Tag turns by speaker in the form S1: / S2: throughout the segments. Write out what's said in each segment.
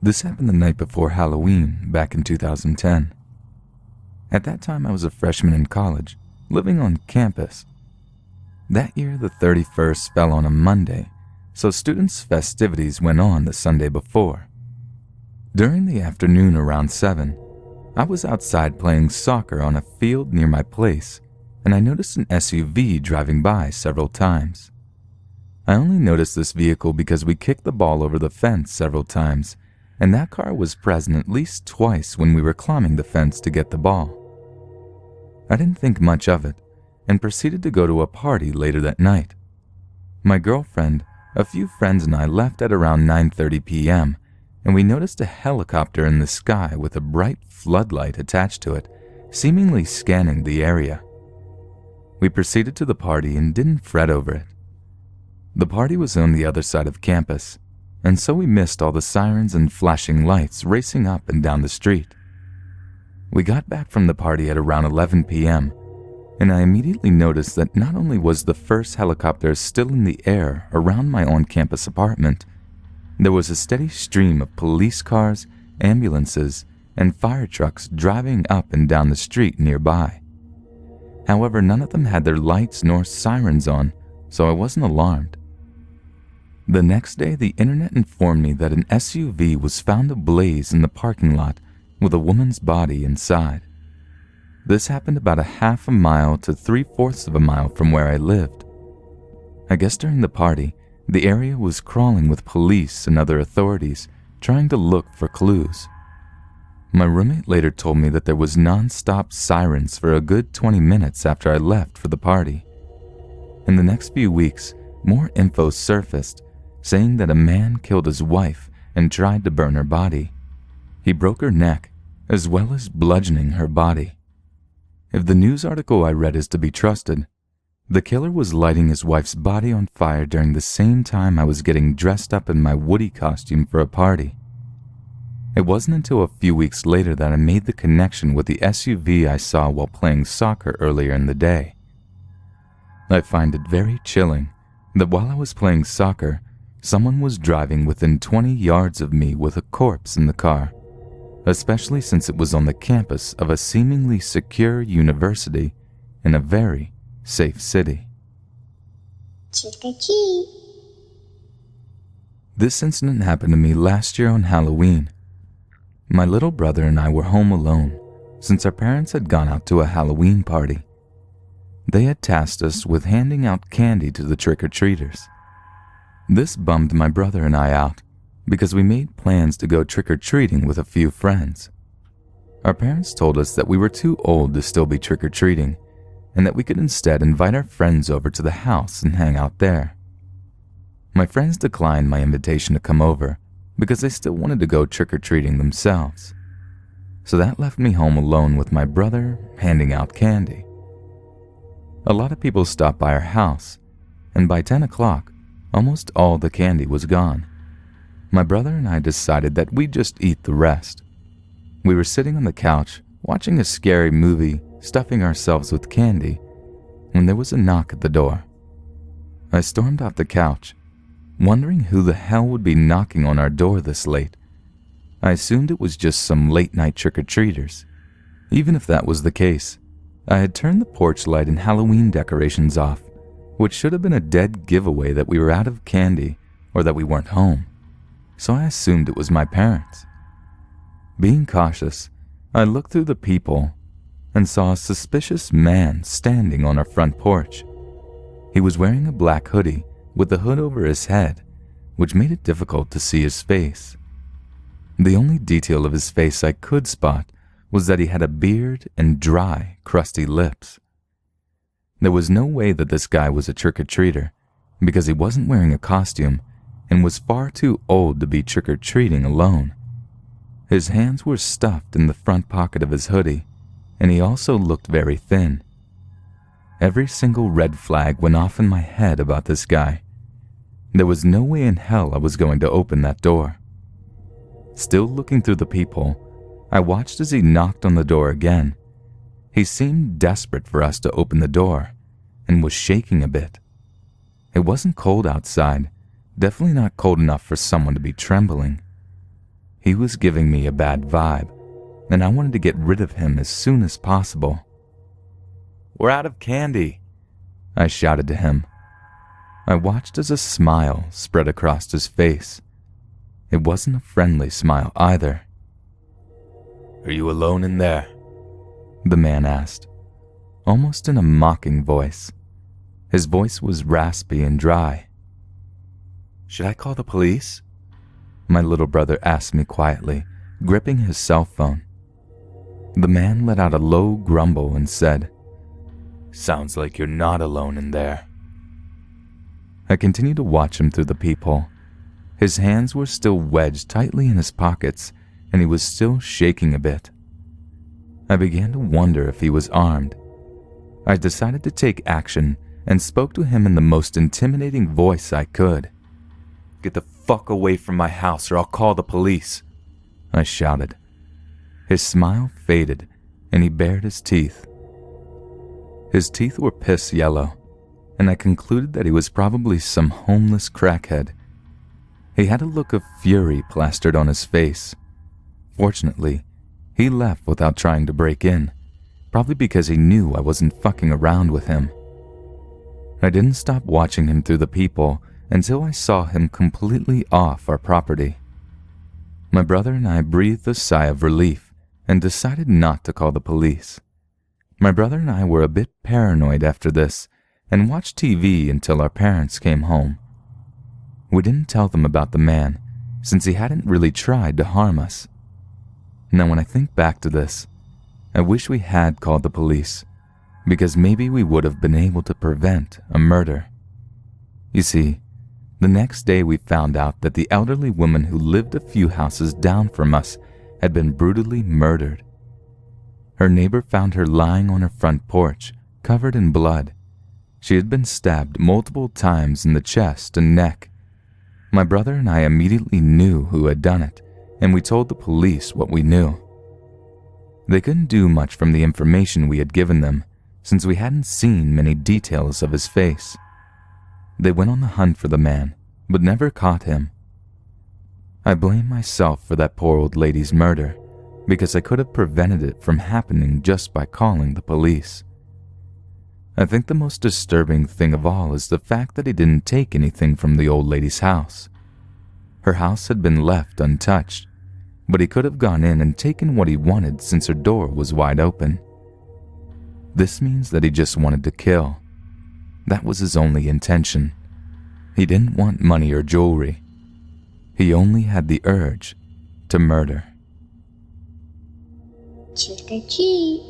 S1: This happened the night before Halloween, back in 2010. At that time, I was a freshman in college, living on campus. That year, the 31st fell on a Monday, so students' festivities went on the Sunday before. During the afternoon around 7, I was outside playing soccer on a field near my place, and I noticed an SUV driving by several times. I only noticed this vehicle because we kicked the ball over the fence several times, and that car was present at least twice when we were climbing the fence to get the ball. I didn't think much of it, and proceeded to go to a party later that night. My girlfriend, a few friends, and I left at around 9:30 p.m., and we noticed a helicopter in the sky with a bright floodlight attached to it, seemingly scanning the area. We proceeded to the party and didn't fret over it. The party was on the other side of campus, and so we missed all the sirens and flashing lights racing up and down the street. We got back from the party at around 11 p.m., and I immediately noticed that not only was the first helicopter still in the air around my on-campus apartment, there was a steady stream of police cars, ambulances, and fire trucks driving up and down the street nearby. However, none of them had their lights nor sirens on, so I wasn't alarmed. The next day, the internet informed me that an SUV was found ablaze in the parking lot with a woman's body inside. This happened about a half a mile to 3/4 of a mile from where I lived. I guess during the party, the area was crawling with police and other authorities trying to look for clues. My roommate later told me that there was non-stop sirens for a good 20 minutes after I left for the party. In the next few weeks, more info surfaced, saying that a man killed his wife and tried to burn her body. He broke her neck, as well as bludgeoning her body. If the news article I read is to be trusted, the killer was lighting his wife's body on fire during the same time I was getting dressed up in my Woody costume for a party. It wasn't until a few weeks later that I made the connection with the SUV I saw while playing soccer earlier in the day. I find it very chilling that while I was playing soccer, someone was driving within 20 yards of me with a corpse in the car, especially since it was on the campus of a seemingly secure university in a very safe city. This incident happened to me last year on Halloween. My little brother and I were home alone since our parents had gone out to a Halloween party. They had tasked us with handing out candy to the trick-or-treaters. This bummed my brother and I out because we made plans to go trick-or-treating with a few friends. Our parents told us that we were too old to still be trick-or-treating and that we could instead invite our friends over to the house and hang out there. My friends declined my invitation to come over because they still wanted to go trick-or-treating themselves. So that left me home alone with my brother handing out candy. A lot of people stopped by our house, and by 10 o'clock, almost all the candy was gone. My brother and I decided that we'd just eat the rest. We were sitting on the couch, watching a scary movie, stuffing ourselves with candy, when there was a knock at the door. I stormed off the couch, wondering who the hell would be knocking on our door this late. I assumed it was just some late-night trick-or-treaters. Even if that was the case, I had turned the porch light and Halloween decorations off, which should have been a dead giveaway that we were out of candy or that we weren't home, so I assumed it was my parents. Being cautious, I looked through the peephole and saw a suspicious man standing on our front porch. He was wearing a black hoodie with the hood over his head, which made it difficult to see his face. The only detail of his face I could spot was that he had a beard and dry, crusty lips. There was no way that this guy was a trick-or-treater because he wasn't wearing a costume and was far too old to be trick-or-treating alone. His hands were stuffed in the front pocket of his hoodie, and he also looked very thin. Every single red flag went off in my head about this guy. There was no way in hell I was going to open that door. Still looking through the peephole, I watched as he knocked on the door again. He seemed desperate for us to open the door and was shaking a bit. It wasn't cold outside, definitely not cold enough for someone to be trembling. He was giving me a bad vibe, and I wanted to get rid of him as soon as possible. "We're out of candy," I shouted to him. I watched as a smile spread across his face. It wasn't a friendly smile either. "Are you alone in there?" the man asked, almost in a mocking voice. His voice was raspy and dry. "Should I call the police?" my little brother asked me quietly, gripping his cell phone. The man let out a low grumble and said, "Sounds like you're not alone in there." I continued to watch him through the peephole. His hands were still wedged tightly in his pockets, and he was still shaking a bit. I began to wonder if he was armed. I decided to take action and spoke to him in the most intimidating voice I could. "Get the fuck away from my house or I'll call the police," I shouted. His smile faded and he bared his teeth. His teeth were piss yellow, and I concluded that he was probably some homeless crackhead. He had a look of fury plastered on his face. Fortunately, he left without trying to break in, probably because he knew I wasn't fucking around with him. I didn't stop watching him through the peephole until I saw him completely off our property. My brother and I breathed a sigh of relief and decided not to call the police. My brother and I were a bit paranoid after this and watched TV until our parents came home. We didn't tell them about the man since he hadn't really tried to harm us. Now when I think back to this, I wish we had called the police, because maybe we would have been able to prevent a murder. You see, the next day we found out that the elderly woman who lived a few houses down from us had been brutally murdered. Her neighbor found her lying on her front porch, covered in blood. She had been stabbed multiple times in the chest and neck. My brother and I immediately knew who had done it, and we told the police what we knew. They couldn't do much from the information we had given them, since we hadn't seen many details of his face. They went on the hunt for the man, but never caught him. I blame myself for that poor old lady's murder, because I could have prevented it from happening just by calling the police. I think the most disturbing thing of all is the fact that he didn't take anything from the old lady's house. Her house had been left untouched, but he could have gone in and taken what he wanted since her door was wide open. This means that he just wanted to kill. That was his only intention. He didn't want money or jewelry. He only had the urge to murder.
S2: Trick or treat.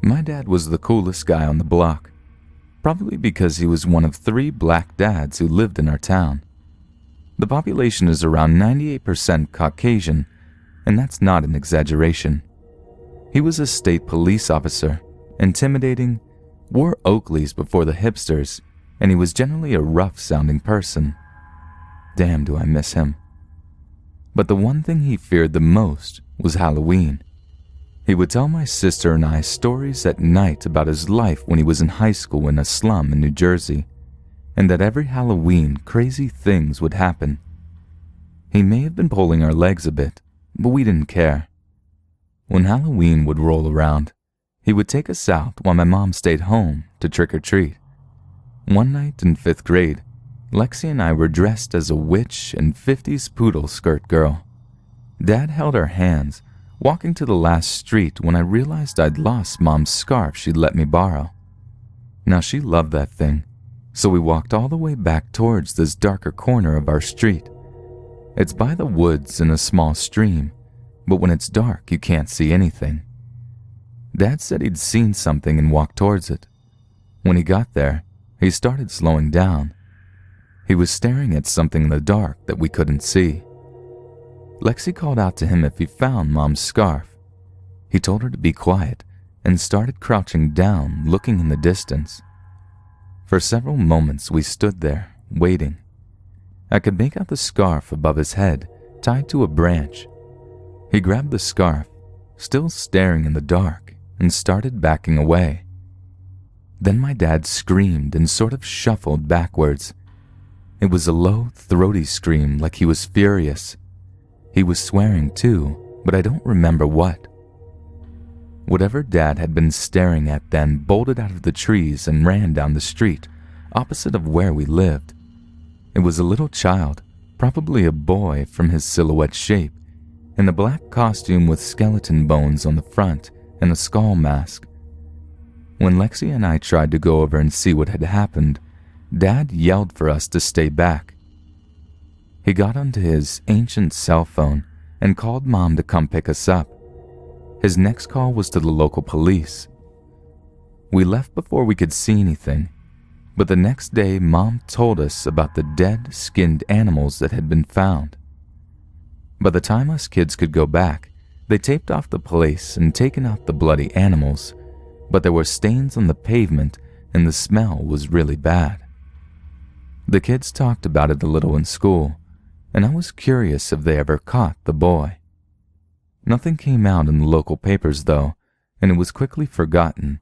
S1: My dad was the coolest guy on the block, probably because he was one of 3 black dads who lived in our town. The population is around 98% Caucasian, and that's not an exaggeration. He was a state police officer, intimidating, wore Oakleys before the hipsters, and he was generally a rough-sounding person. Damn, do I miss him. But the one thing he feared the most was Halloween. He would tell my sister and I stories at night about his life when he was in high school in a slum in New Jersey, and that every Halloween crazy things would happen. He may have been pulling our legs a bit, but we didn't care. When Halloween would roll around, he would take us out while my mom stayed home to trick-or-treat. One night in 5th grade, Lexi and I were dressed as a witch and 50s poodle skirt girl. Dad held our hands, walking to the last street when I realized I'd lost Mom's scarf she'd let me borrow. Now she loved that thing, so we walked all the way back towards this darker corner of our street. It's by the woods and a small stream, but when it's dark you can't see anything. Dad said he'd seen something and walked towards it. When he got there, he started slowing down. He was staring at something in the dark that we couldn't see. Lexi called out to him if he found Mom's scarf. He told her to be quiet and started crouching down, looking in the distance. For several moments we stood there, waiting. I could make out the scarf above his head, tied to a branch. He grabbed the scarf, still staring in the dark, and started backing away. Then my dad screamed and sort of shuffled backwards. It was a low, throaty scream like he was furious. He was swearing too, but I don't remember what. Whatever Dad had been staring at then bolted out of the trees and ran down the street, opposite of where we lived. It was a little child, probably a boy from his silhouette shape, in a black costume with skeleton bones on the front and a skull mask. When Lexi and I tried to go over and see what had happened, Dad yelled for us to stay back. He got onto his ancient cell phone and called Mom to come pick us up. His next call was to the local police. We left before we could see anything, but the next day Mom told us about the dead, skinned animals that had been found. By the time us kids could go back, they taped off the place and taken out the bloody animals, but there were stains on the pavement and the smell was really bad. The kids talked about it a little in school, and I was curious if they ever caught the boy. Nothing came out in the local papers though, and it was quickly forgotten.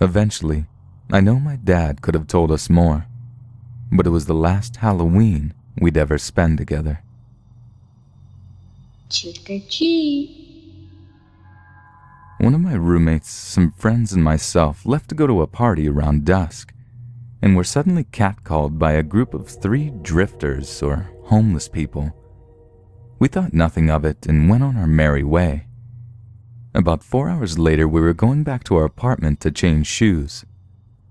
S1: Eventually, I know my dad could have told us more, but it was the last Halloween we'd ever spend together.
S2: Trick or treat.
S1: One of my roommates, some friends, and myself left to go to a party around dusk, and were suddenly catcalled by a group of 3 drifters or homeless people. We thought nothing of it and went on our merry way. About 4 hours later, we were going back to our apartment to change shoes.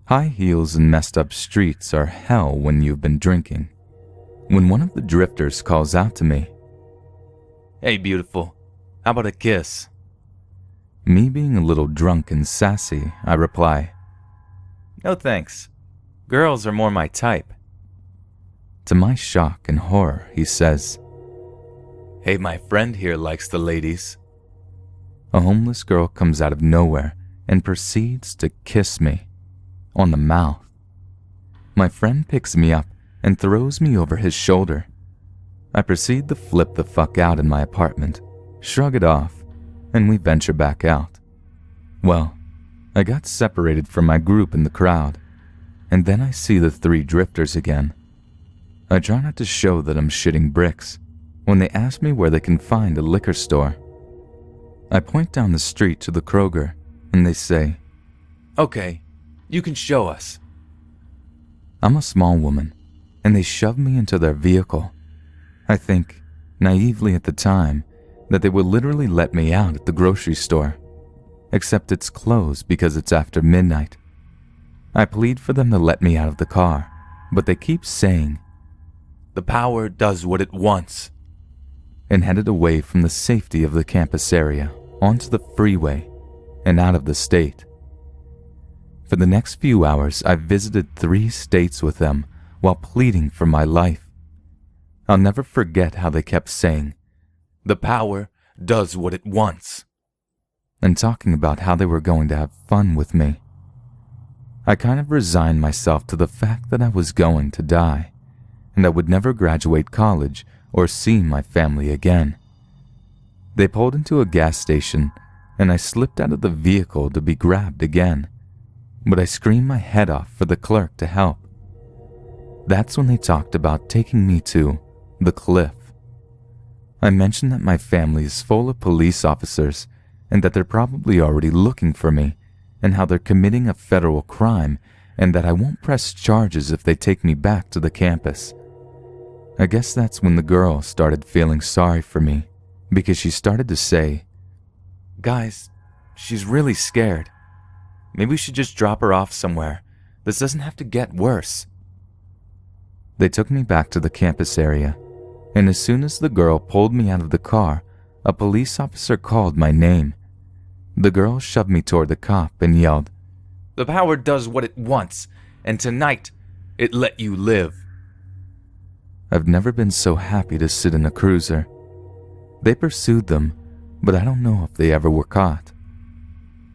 S1: High heels and messed up streets are hell when you've been drinking. When one of the drifters calls out to me, "Hey, beautiful, how about a kiss?" Me being a little drunk and sassy, I reply, "No thanks. Girls are more my type." To my shock and horror, he says, "Hey, my friend here likes the ladies." A homeless girl comes out of nowhere and proceeds to kiss me on the mouth. My friend picks me up and throws me over his shoulder. I proceed to flip the fuck out in my apartment, shrug it off, and we venture back out. Well, I got separated from my group in the crowd, and then I see the 3 drifters again. I try not to show that I'm shitting bricks when they ask me where they can find a liquor store. I point down the street to the Kroger, and they say, "Okay, you can show us." I'm a small woman, and they shove me into their vehicle. I think, naively at the time, that they will literally let me out at the grocery store, except it's closed because it's after midnight. I plead for them to let me out of the car, but they keep saying, "The power does what it wants," and headed away from the safety of the campus area onto the freeway and out of the state. For the next few hours, I visited 3 states with them while pleading for my life. I'll never forget how they kept saying, "The power does what it wants," and talking about how they were going to have fun with me. I kind of resigned myself to the fact that I was going to die, and I would never graduate college or see my family again. They pulled into a gas station, and I slipped out of the vehicle to be grabbed again, but I screamed my head off for the clerk to help. That's when they talked about taking me to the cliff. I mentioned that my family is full of police officers and that they're probably already looking for me, and how they're committing a federal crime, and that I won't press charges if they take me back to the campus. I guess that's when the girl started feeling sorry for me, because she started to say, "Guys, she's really scared. Maybe we should just drop her off somewhere. This doesn't have to get worse." They took me back to the campus area, and as soon as the girl pulled me out of the car, a police officer called my name. The girl shoved me toward the cop and yelled, "The power does what it wants, and tonight it let you live." I've never been so happy to sit in a cruiser. They pursued them, but I don't know if they ever were caught.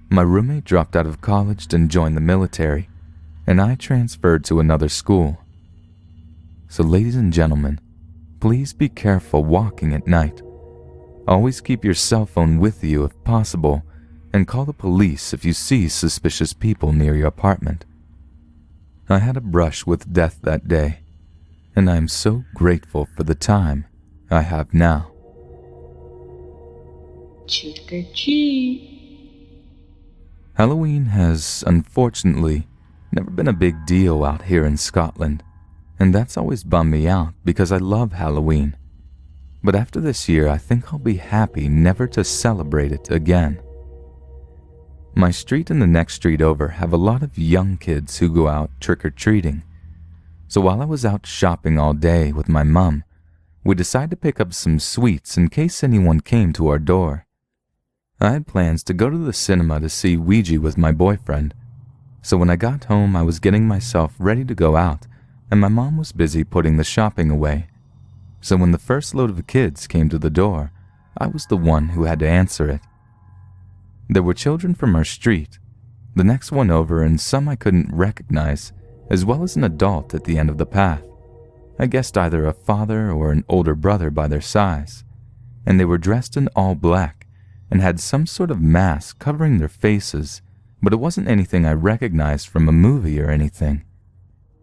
S1: My roommate dropped out of college and joined the military, and I transferred to another school. So ladies and gentlemen, please be careful walking at night. Always keep your cell phone with you if possible, and call the police if you see suspicious people near your apartment. I had a brush with death that day, and I am so grateful for the time I have now.
S2: Trick or treat.
S1: Halloween has, unfortunately, never been a big deal out here in Scotland, and that's always bummed me out because I love Halloween. But after this year, I think I'll be happy never to celebrate it again. My street and the next street over have a lot of young kids who go out trick-or-treating. So while I was out shopping all day with my mum, we decided to pick up some sweets in case anyone came to our door. I had plans to go to the cinema to see Ouija with my boyfriend, so when I got home I was getting myself ready to go out and my mom was busy putting the shopping away. So when the first load of kids came to the door, I was the one who had to answer it. There were children from our street, the next one over, and some I couldn't recognize, as well as an adult at the end of the path. I guessed either a father or an older brother by their size, and they were dressed in all black and had some sort of mask covering their faces, but it wasn't anything I recognized from a movie or anything.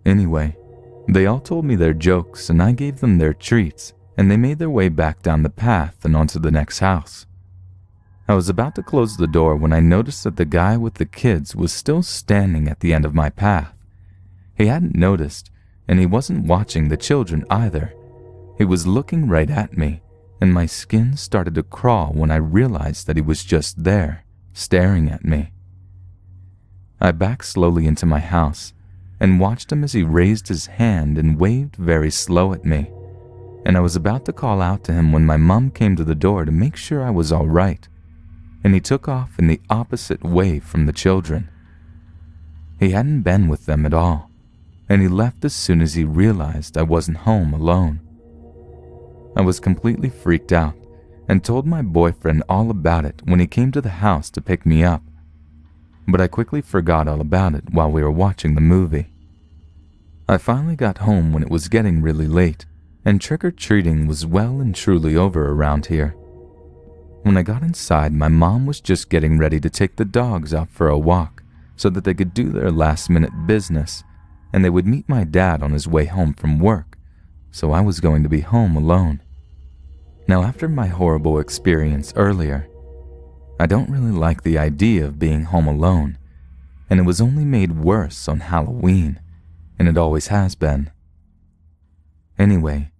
S1: Anyway, they all told me their jokes and I gave them their treats, and they made their way back down the path and onto the next house. I was about to close the door when I noticed that the guy with the kids was still standing at the end of my path. He hadn't noticed, and he wasn't watching the children either. He was looking right at me, and my skin started to crawl when I realized that he was just there, staring at me. I backed slowly into my house and watched him as he raised his hand and waved very slow at me, and I was about to call out to him when my mom came to the door to make sure I was all right, and he took off in the opposite way from the children. He hadn't been with them at all, and he left as soon as he realized I wasn't home alone. I was completely freaked out and told my boyfriend all about it when he came to the house to pick me up, but I quickly forgot all about it while we were watching the movie. I finally got home when it was getting really late, and trick-or-treating was well and truly over around here. When I got inside, my mom was just getting ready to take the dogs out for a walk so that they could do their last-minute business, and they would meet my dad on his way home from work, so I was going to be home alone. Now, after my horrible experience earlier, I don't really like the idea of being home alone, and it was only made worse on Halloween, and it always has been. Anyway,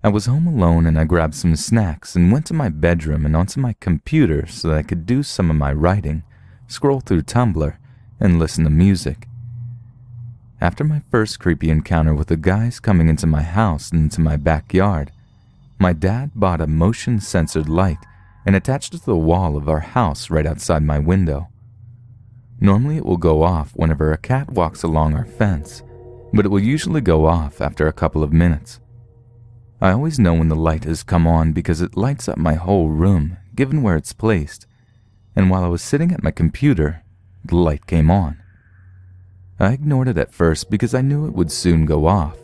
S1: I was home alone and I grabbed some snacks and went to my bedroom and onto my computer so that I could do some of my writing, scroll through Tumblr, and listen to music. After my first creepy encounter with the guys coming into my house and into my backyard, my dad bought a motion-censored light and attached it to the wall of our house right outside my window. Normally it will go off whenever a cat walks along our fence, but it will usually go off after a couple of minutes. I always know when the light has come on because it lights up my whole room, given where it's placed, and while I was sitting at my computer, the light came on. I ignored it at first because I knew it would soon go off,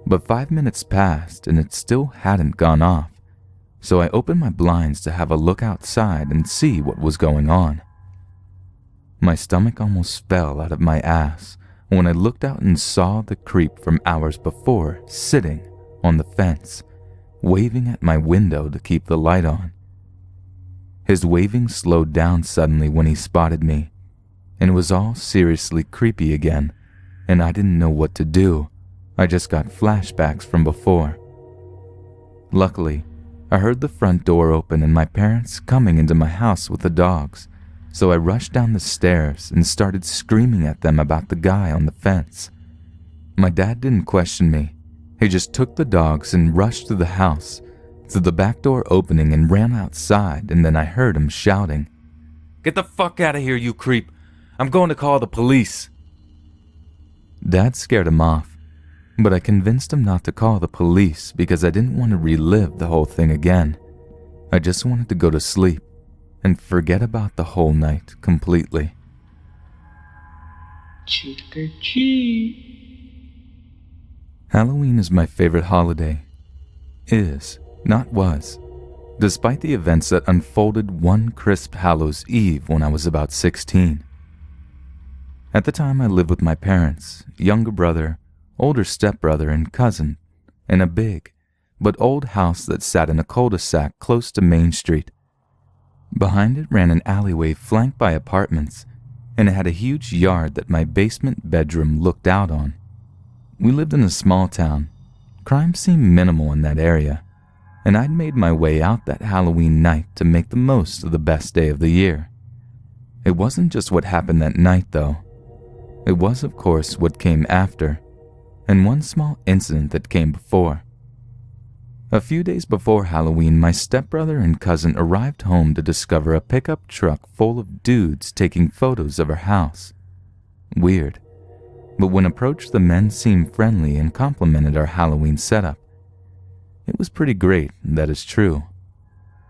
S1: but 5 minutes passed and it still hadn't gone off, so I opened my blinds to have a look outside and see what was going on. My stomach almost fell out of my ass when I looked out and saw the creep from hours before sitting on the fence, waving at my window to keep the light on. His waving slowed down suddenly when he spotted me, and it was all seriously creepy again, and I didn't know what to do. I just got flashbacks from before. Luckily, I heard the front door open and my parents coming into my house with the dogs, so I rushed down the stairs and started screaming at them about the guy on the fence. My dad didn't question me. He just took the dogs and rushed through the house, through the back door opening, and ran outside, and then I heard him shouting, "Get the fuck out of here, you creep! I'm going to call the police!" Dad scared him off, but I convinced him not to call the police because I didn't want to relive the whole thing again. I just wanted to go to sleep and forget about the whole night completely.
S2: Trick or treat.
S1: Halloween is my favorite holiday. Is, not was, despite the events that unfolded one crisp Hallows Eve when I was about 16. At the time, I lived with my parents, younger brother, older stepbrother, and cousin, in a big but old house that sat in a cul-de-sac close to Main Street. Behind it ran an alleyway flanked by apartments, and it had a huge yard that my basement bedroom looked out on. We lived in a small town. Crime seemed minimal in that area, and I'd made my way out that Halloween night to make the most of the best day of the year. It wasn't just what happened that night, though. It was, of course, what came after, and one small incident that came before. A few days before Halloween, my stepbrother and cousin arrived home to discover a pickup truck full of dudes taking photos of our house. Weird, but when approached, the men seemed friendly and complimented our Halloween setup. It was pretty great, that is true.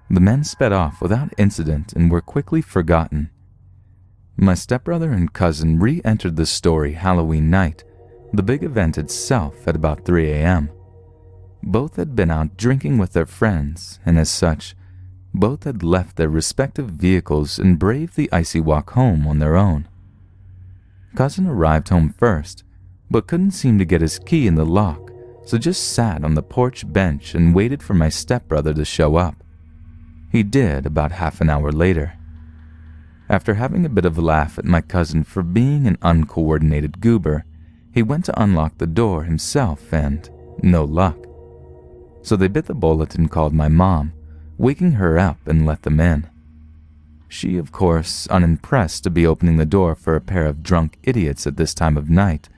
S1: The men sped off without incident and were quickly forgotten. My stepbrother and cousin re-entered the story Halloween night, the big event itself, at about 3 a.m. Both had been out drinking with their friends, and as such, both had left their respective vehicles and braved the icy walk home on their own. Cousin arrived home first, but couldn't seem to get his key in the lock, so just sat on the porch bench and waited for my stepbrother to show up. He did about half an hour later. After having a bit of a laugh at my cousin for being an uncoordinated goober, he went to unlock the door himself and no luck. So they bit the bullet and called my mom, waking her up and let them in. She, of course, unimpressed to be opening the door for a pair of drunk idiots at this time of night,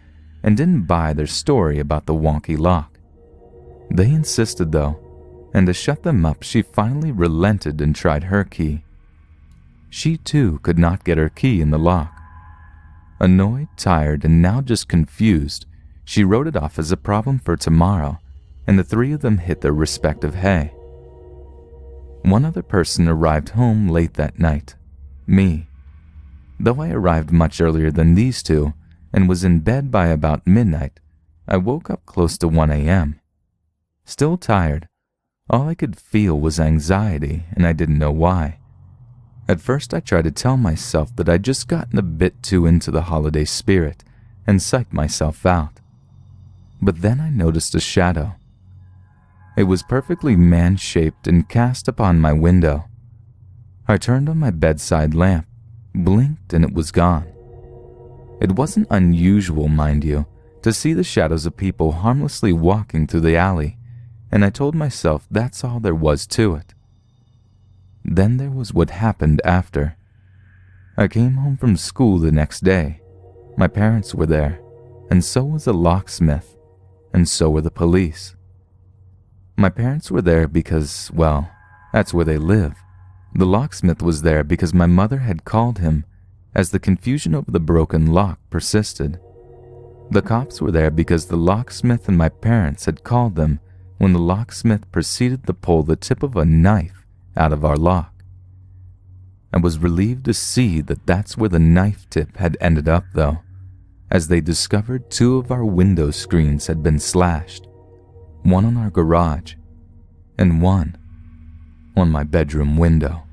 S1: and didn't buy their story about the wonky lock. They insisted, though, and to shut them up, she finally relented and tried her key. She, too, could not get her key in the lock. Annoyed, tired, and now just confused, she wrote it off as a problem for tomorrow, and the three of them hit their respective hay. One other person arrived home late that night, me. Though I arrived much earlier than these two and was in bed by about midnight, I woke up close to 1 a.m. Still tired, all I could feel was anxiety, and I didn't know why. At first I tried to tell myself that I'd just gotten a bit too into the holiday spirit and psyched myself out. But then I noticed a shadow. It was perfectly man-shaped and cast upon my window. I turned on my bedside lamp, blinked, and it was gone. It wasn't unusual, mind you, to see the shadows of people harmlessly walking through the alley, and I told myself that's all there was to it. Then there was what happened after. I came home from school the next day. My parents were there, and so was a locksmith, and so were the police. My parents were there because, well, that's where they live. The locksmith was there because my mother had called him, as the confusion over the broken lock persisted. The cops were there because the locksmith and my parents had called them when the locksmith proceeded to pull the tip of a knife out of our lock. I was relieved to see that that's where the knife tip had ended up, though, as they discovered 2 of our window screens had been slashed. One on our garage, and one on my bedroom window.